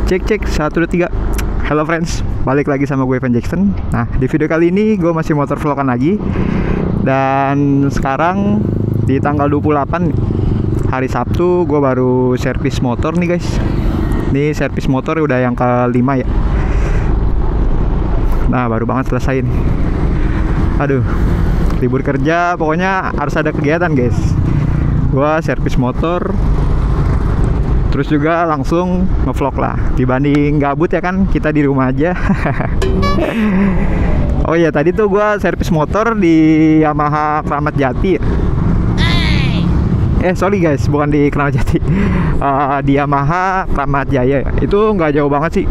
Cek cek 1 2 3. Halo friends, balik lagi sama gue Evan Jackson. Nah, di video kali ini gue masih motor vlogan lagi. Dan sekarang di tanggal 28 hari Sabtu gue baru servis motor nih guys. Ini servis motor udah yang kelima ya. Nah, baru banget selesai nih. Aduh, libur kerja, pokoknya harus ada kegiatan guys. Gue servis motor, terus juga langsung ngevlog lah. Dibanding gabut ya kan, kita di rumah aja. Oh iya, tadi tuh gue servis motor di Yamaha Kramat Jati. Sorry guys, bukan di Kramat Jati. Di Yamaha Kramat Jaya. Itu nggak jauh banget sih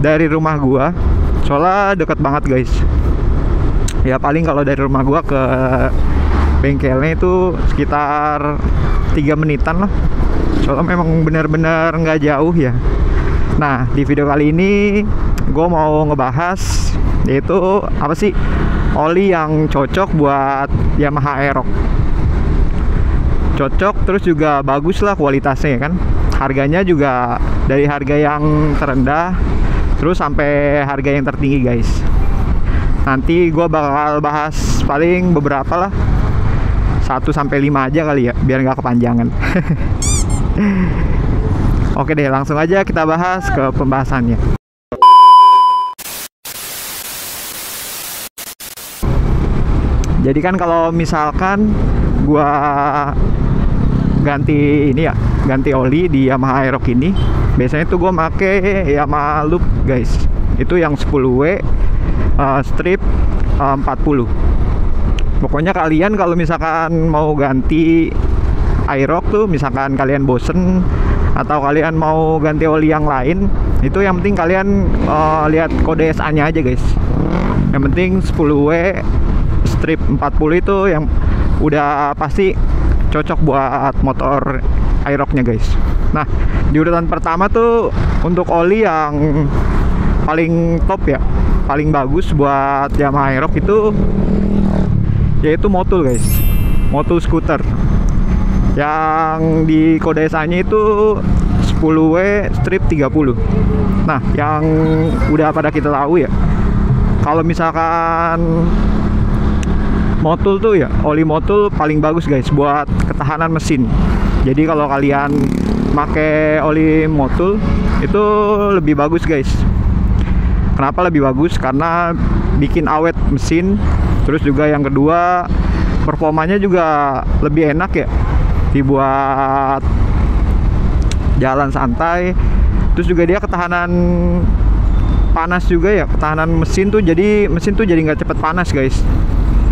dari rumah gue. Soalnya deket banget guys. Ya paling kalau dari rumah gue ke bengkelnya itu sekitar 3 menitan lah. Soalnya memang benar-benar nggak jauh ya. Nah, di video kali ini gue mau ngebahas yaitu apa sih oli yang cocok buat Yamaha Aerox. Cocok, terus juga bagus lah kualitasnya kan. Harganya juga dari harga yang terendah terus sampai harga yang tertinggi guys. Nanti gue bakal bahas paling beberapa lah, 1-5 aja kali ya, biar nggak kepanjangan. Oke deh, langsung aja kita bahas ke pembahasannya. Jadi kan kalau misalkan gua ganti ini ya, ganti oli di Yamaha Aerox ini, biasanya tuh gua make Yamaha Loop guys. Itu yang 10W strip 40. Pokoknya kalian kalau misalkan mau ganti Aerox tuh, misalkan kalian bosen atau kalian mau ganti oli yang lain, itu yang penting kalian lihat kode SA nya aja guys. Yang penting 10W strip 40 itu yang udah pasti cocok buat motor Aerox nya guys. Nah, di urutan pertama tuh untuk oli yang paling top ya, paling bagus buat Yamaha Aerox itu yaitu Motul guys. Motul scooter yang di kode SA nya itu 10W strip 30. Nah, yang udah pada kita tahu ya, kalau misalkan Motul tuh ya, oli Motul paling bagus guys buat ketahanan mesin. Jadi kalau kalian pakai oli Motul itu lebih bagus guys. Kenapa lebih bagus? Karena bikin awet mesin. Terus juga yang kedua, performanya juga lebih enak ya, dibuat jalan santai. Terus juga dia ketahanan panas juga ya, ketahanan mesin tuh, jadi mesin tuh jadi nggak cepet panas guys.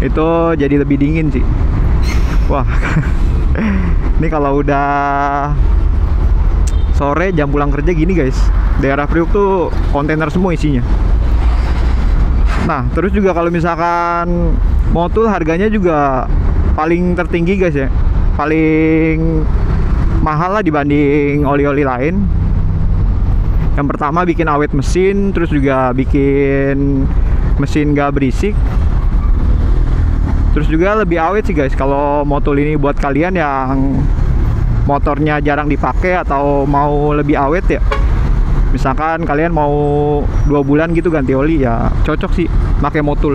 Itu jadi lebih dingin sih. Wah, ini kalau udah sore jam pulang kerja gini guys, daerah Priuk tuh kontainer semua isinya. Nah, terus juga kalau misalkan Motul harganya juga paling tertinggi guys ya, paling mahal lah dibanding oli-oli lain. Yang pertama bikin awet mesin, terus juga bikin mesin gak berisik. Terus juga lebih awet sih guys kalau Motul ini buat kalian yang motornya jarang dipakai atau mau lebih awet ya. Misalkan kalian mau 2 bulan gitu ganti oli ya, cocok sih pakai Motul.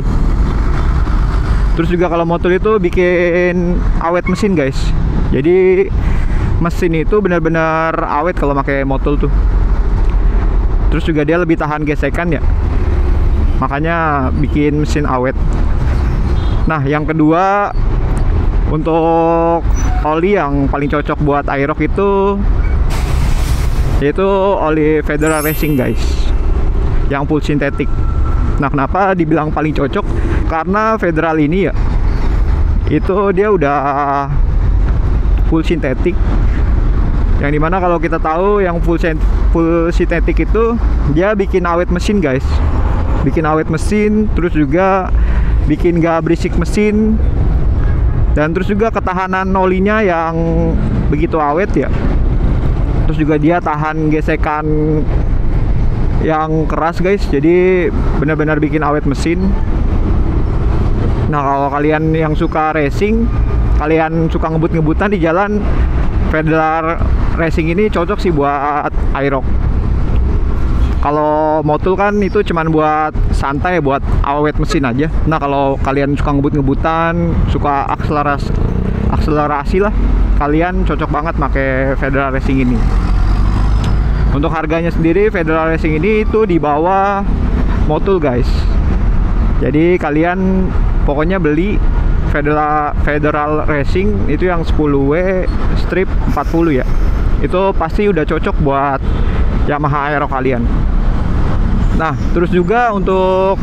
Terus juga kalau Motul itu bikin awet mesin guys. Jadi mesin itu benar-benar awet kalau pakai Motul tuh. Terus juga dia lebih tahan gesekan ya, makanya bikin mesin awet. Nah, yang kedua untuk oli yang paling cocok buat Aerox itu yaitu oli Federal Racing guys, yang full sintetik. Nah, kenapa dibilang paling cocok? Karena Federal ini ya, itu dia udah full sintetik. Yang dimana kalau kita tahu yang full sintetik itu dia bikin awet mesin guys, bikin awet mesin, terus juga bikin gak berisik mesin, dan terus juga ketahanan olinya yang begitu awet ya. Terus juga dia tahan gesekan yang keras guys, jadi benar-benar bikin awet mesin. Nah, kalau kalian yang suka racing, kalian suka ngebut-ngebutan di jalan, Federal Racing ini cocok sih buat Aerox. Kalau motul kan itu cuman buat santai, buat awet mesin aja. Nah kalau kalian suka ngebut-ngebutan, suka akselerasi lah, kalian cocok banget pakai Federal Racing ini. Untuk harganya sendiri, Federal Racing ini itu di bawah motul guys. Jadi kalian pokoknya beli Federal Racing itu yang 10W strip 40 ya. Itu pasti udah cocok buat Yamaha Aero kalian. Nah, terus juga untuk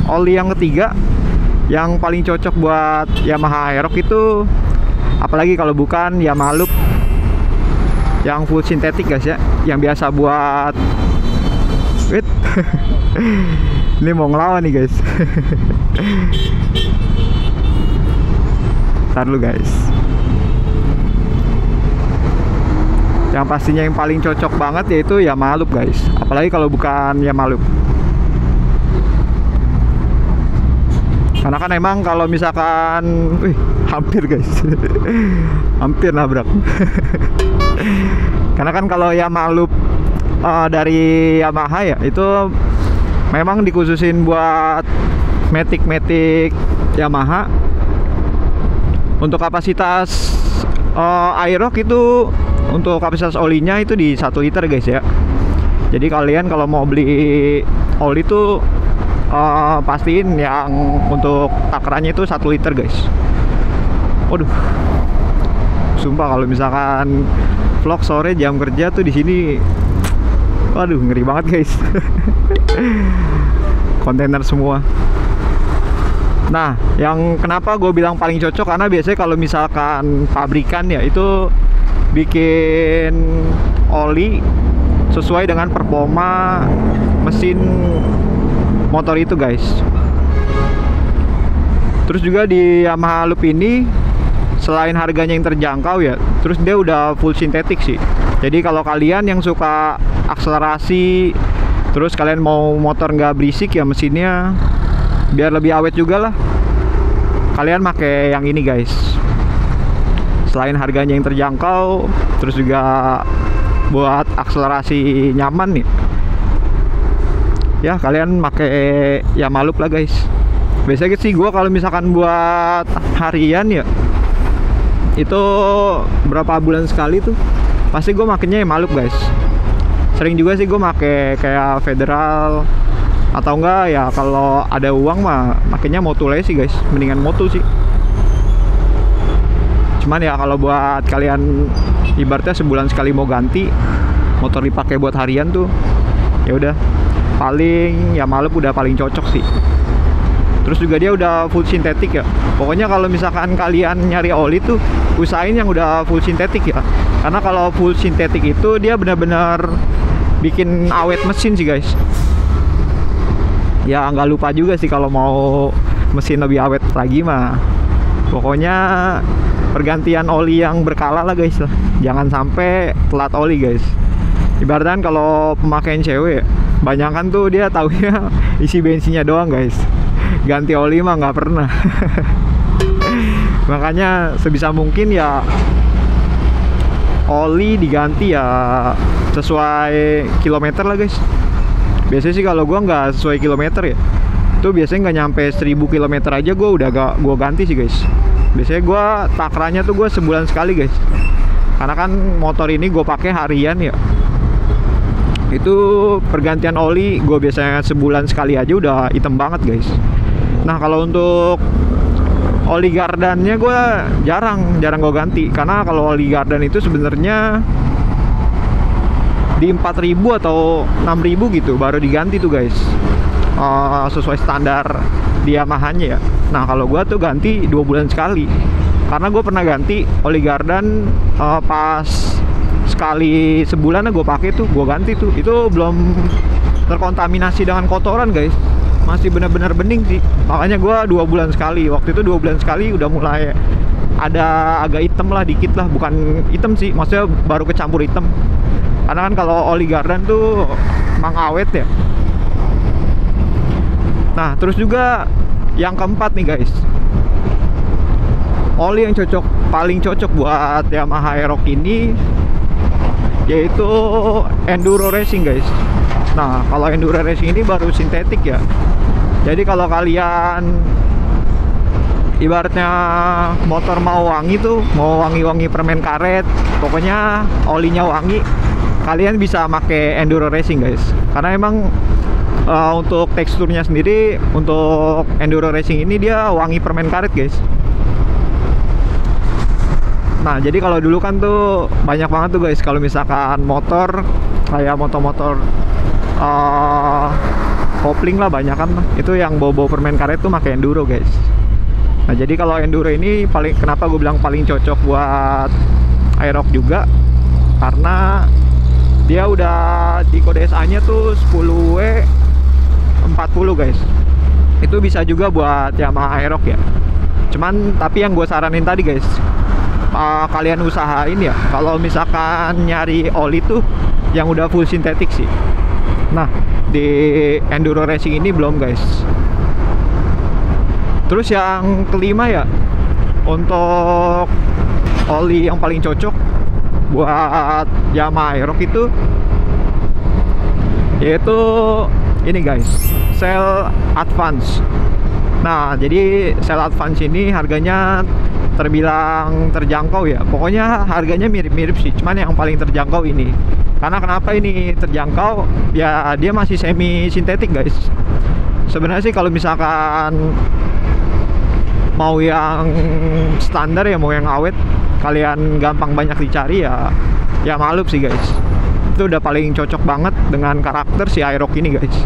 oli yang ketiga yang paling cocok buat Yamaha Aero itu, apalagi kalau bukan Yamaha Loop yang full sintetik guys ya, yang biasa buat wait. Ini mau ngelawan nih guys. Ntar dulu guys. Yang pastinya yang paling cocok banget yaitu Yamaha Loop guys, apalagi kalau bukan Yamaha Loop. Karena kan emang kalau misalkan, hampir guys, hampir nabrak. Karena kan kalau Yamaha Loop dari Yamaha ya, itu memang dikhususin buat Matic Yamaha. Untuk kapasitas Aerox itu, untuk kapasitas olinya itu di 1 liter guys ya. Jadi kalian kalau mau beli oli itu pastiin yang untuk takarannya itu 1 liter guys. Waduh, sumpah kalau misalkan vlog sore jam kerja tuh di sini, waduh ngeri banget guys. Kontainer semua. Nah, yang kenapa gue bilang paling cocok, karena biasanya kalau misalkan pabrikan ya itu bikin oli sesuai dengan performa mesin motor itu guys. Terus juga di Yamaha Loop ini, selain harganya yang terjangkau ya, terus dia udah full sintetik sih. Jadi kalau kalian yang suka akselerasi, terus kalian mau motor nggak berisik ya mesinnya, biar lebih awet juga lah, kalian pakai yang ini guys. Selain harganya yang terjangkau, terus juga buat akselerasi nyaman nih ya, kalian pakai Yamaha Loop lah guys. Biasanya sih gue kalau misalkan buat harian ya, itu berapa bulan sekali tuh pasti gue makainya Yamaha Loop guys. Sering juga sih gue make kayak Federal, atau enggak ya kalau ada uang mah makainya motul aja sih guys, mendingan motul sih. Cuman ya kalau buat kalian ibaratnya sebulan sekali mau ganti motor dipakai buat harian tuh, ya udah paling Yamaha Loop udah paling cocok sih. Terus juga dia udah full sintetik ya. Pokoknya kalau misalkan kalian nyari oli tuh, usahain yang udah full sintetik ya. Karena kalau full sintetik itu dia benar-benar bikin awet mesin sih guys. Ya nggak lupa juga sih kalau mau mesin lebih awet lagi mah, pokoknya pergantian oli yang berkala lah guys lah. Jangan sampai telat oli guys. Ibaratkan kalau pemakaian cewek, banyakan tuh dia taunya isi bensinnya doang guys, ganti oli mah nggak pernah. Makanya sebisa mungkin ya oli diganti ya sesuai kilometer lah guys. Biasanya sih kalau gua nggak sesuai kilometer ya, tuh biasanya nggak nyampe 1000 km aja gua udah gua ganti sih guys. Biasanya gua takranya tuh gua sebulan sekali guys, karena kan motor ini gua pakai harian ya. Itu pergantian oli gua biasanya sebulan sekali aja udah hitam banget guys. Nah kalau untuk oli gardannya gue jarang gue ganti, karena kalau oli gardan itu sebenarnya di 4000 atau 6000 gitu baru diganti tuh guys, sesuai standar di Yamaha-nya ya. Nah kalau gue tuh ganti 2 bulan sekali, karena gue pernah ganti oli gardan pas sekali sebulan gue pakai tuh, gue ganti tuh, itu belum terkontaminasi dengan kotoran guys, masih benar-benar bening sih. Makanya gue 2 bulan sekali, waktu itu 2 bulan sekali udah mulai ada agak hitam lah dikit lah, bukan hitam sih, maksudnya baru kecampur hitam. Karena kan kalau oli gardan tuh emang awet ya. Nah terus juga yang keempat nih guys, oli yang paling cocok buat Yamaha Aerox ini yaitu Enduro Racing guys. Nah, kalau enduro racing ini baru sintetik ya. Jadi kalau kalian ibaratnya motor mau wangi tuh, mau wangi-wangi permen karet, pokoknya olinya wangi, kalian bisa pakai enduro racing guys. Karena emang untuk teksturnya sendiri untuk enduro racing ini dia wangi permen karet guys. Nah, jadi kalau dulu kan tuh banyak banget tuh guys, kalau misalkan motor kayak motor-motor kopling lah banyak kan, itu yang bau-bau permen karet tuh pakai enduro guys. Nah, jadi kalau enduro ini kenapa gue bilang paling cocok buat Aerox juga, karena dia udah di kode SA nya tuh 10W40 guys. Itu bisa juga buat Yamaha Aerox ya. Cuman tapi yang gue saranin tadi guys, kalian usahain ya kalau misalkan nyari oli tuh yang udah full sintetik sih. Nah, di enduro racing ini belum guys. Terus yang kelima ya, untuk oli yang paling cocok buat Yamaha Aerox itu yaitu ini guys, Cell Advance. Nah, jadi Cell Advance ini harganya terbilang terjangkau ya. Pokoknya harganya mirip-mirip sih, cuman yang paling terjangkau ini. Karena kenapa ini terjangkau? Ya dia masih semi sintetik guys. Sebenarnya sih kalau misalkan mau yang standar ya, mau yang awet, kalian gampang banyak dicari ya, ya maklum sih guys. Itu udah paling cocok banget dengan karakter si Aerox ini guys.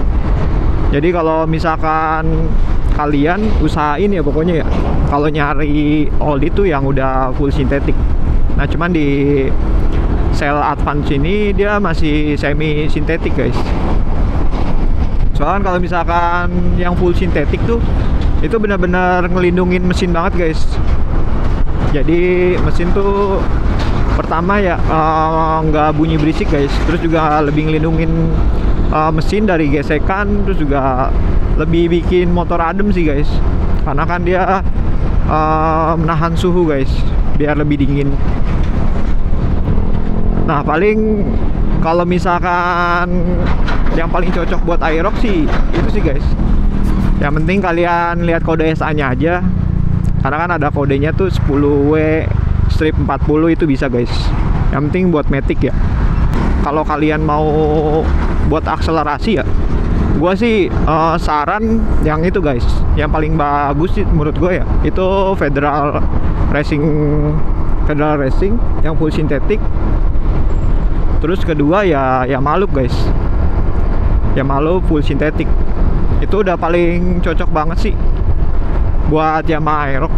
Jadi kalau misalkan kalian usahain ya pokoknya ya, kalau nyari oli itu yang udah full sintetik. Nah, cuman di Cell Advance ini dia masih semi sintetik guys. Soalnya kalau misalkan yang full sintetik tuh itu benar-benar ngelindungin mesin banget guys. Jadi mesin tuh pertama ya nggak bunyi berisik guys, terus juga lebih ngelindungin mesin dari gesekan, terus juga lebih bikin motor adem sih guys, karena kan dia menahan suhu guys biar lebih dingin. Nah, paling kalau misalkan yang paling cocok buat Aerox sih itu sih guys. Yang penting kalian lihat kode SA nya aja, karena kan ada kodenya tuh 10W-40 itu bisa guys. Yang penting buat matic ya. Kalau kalian mau buat akselerasi ya, gua sih saran yang itu guys, yang paling bagus sih menurut gue ya, itu Federal Racing yang full sintetik. Terus kedua ya Yamaha guys, Yamaha full sintetik. Itu udah paling cocok banget sih buat Yamaha Aerox.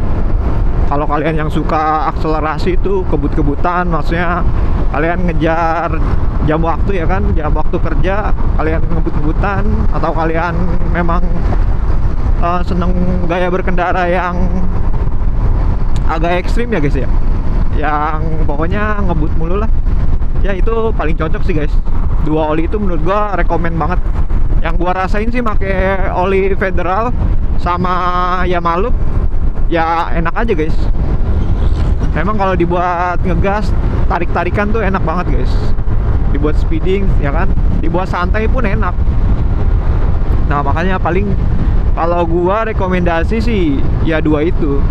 Kalau kalian yang suka akselerasi itu kebut-kebutan, maksudnya kalian ngejar jam waktu ya kan, jam waktu kerja, kalian ngebut-kebutan, atau kalian memang seneng gaya berkendara yang agak ekstrim ya guys ya, yang pokoknya ngebut mulu lah ya, itu paling cocok sih guys. Dua oli itu menurut gua rekomen banget. Yang gua rasain sih pakai oli Federal sama Yamaha ya enak aja guys. Emang kalau dibuat ngegas, tarik-tarikan tuh enak banget guys. Dibuat speeding ya kan, dibuat santai pun enak. Nah, makanya paling kalau gua rekomendasi sih ya dua itu.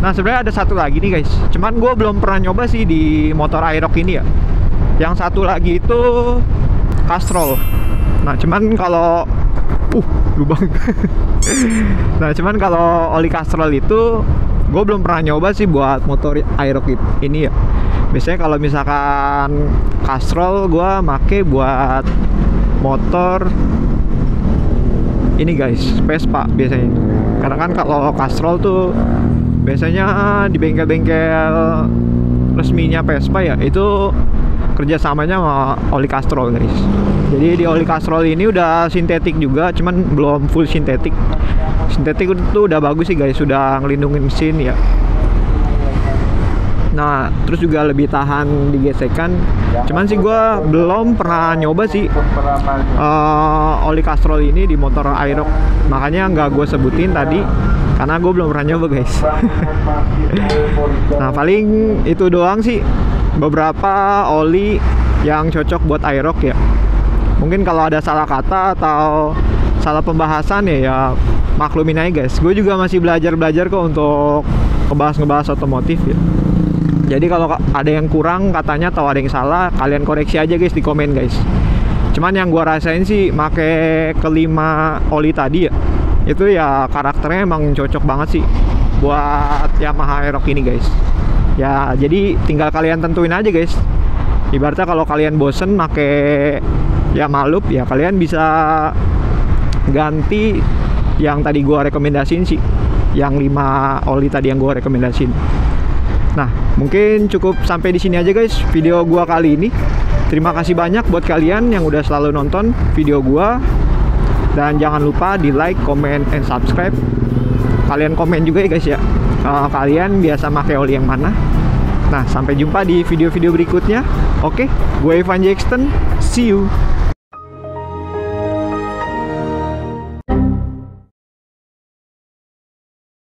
Nah, sebenarnya ada satu lagi nih guys, cuman gua belum pernah nyoba sih di motor Aerox ini ya. Yang satu lagi itu Castrol. Nah, cuman kalau lubang. Nah, cuman kalau oli Castrol itu gue belum pernah nyoba sih buat motor Aerox ini ya. Biasanya kalau misalkan Castrol gue make buat motor ini guys, Vespa biasanya. Karena kan kalau Castrol tuh biasanya di bengkel-bengkel resminya Vespa ya, itu kerjasamanya sama oli Castrol guys. Jadi di oli Castrol ini udah sintetik juga, cuman belum full sintetik. Sintetik itu udah bagus sih guys, sudah ngelindungin mesin ya. Nah, terus juga lebih tahan digesekan. Cuman sih gue belum pernah nyoba sih oli Castrol ini di motor Aerox, makanya nggak gue sebutin tadi karena gue belum pernah nyoba guys. Nah, paling itu doang sih beberapa oli yang cocok buat Aerox ya. Mungkin kalau ada salah kata atau salah pembahasan ya maklumin aja guys. Gue juga masih belajar kok untuk ngebahas otomotif ya. Jadi kalau ada yang kurang katanya atau ada yang salah, kalian koreksi aja guys di komen guys. Cuman yang gue rasain sih make kelima oli tadi ya, itu ya karakternya emang cocok banget sih buat Yamaha Aerox ini guys. Ya jadi tinggal kalian tentuin aja guys. Ibaratnya kalau kalian bosen make Yamaha Loop ya kalian bisa ganti yang tadi gue rekomendasiin sih, yang 5 oli tadi yang gue rekomendasiin. Nah, mungkin cukup sampai di sini aja guys video gua kali ini. Terima kasih banyak buat kalian yang udah selalu nonton video gua. Dan jangan lupa di like, comment, and subscribe. Kalian komen juga ya guys ya, kalian biasa pakai oli yang mana. Nah, sampai jumpa di video-video berikutnya. Oke, gue Ivan Jackson. See you.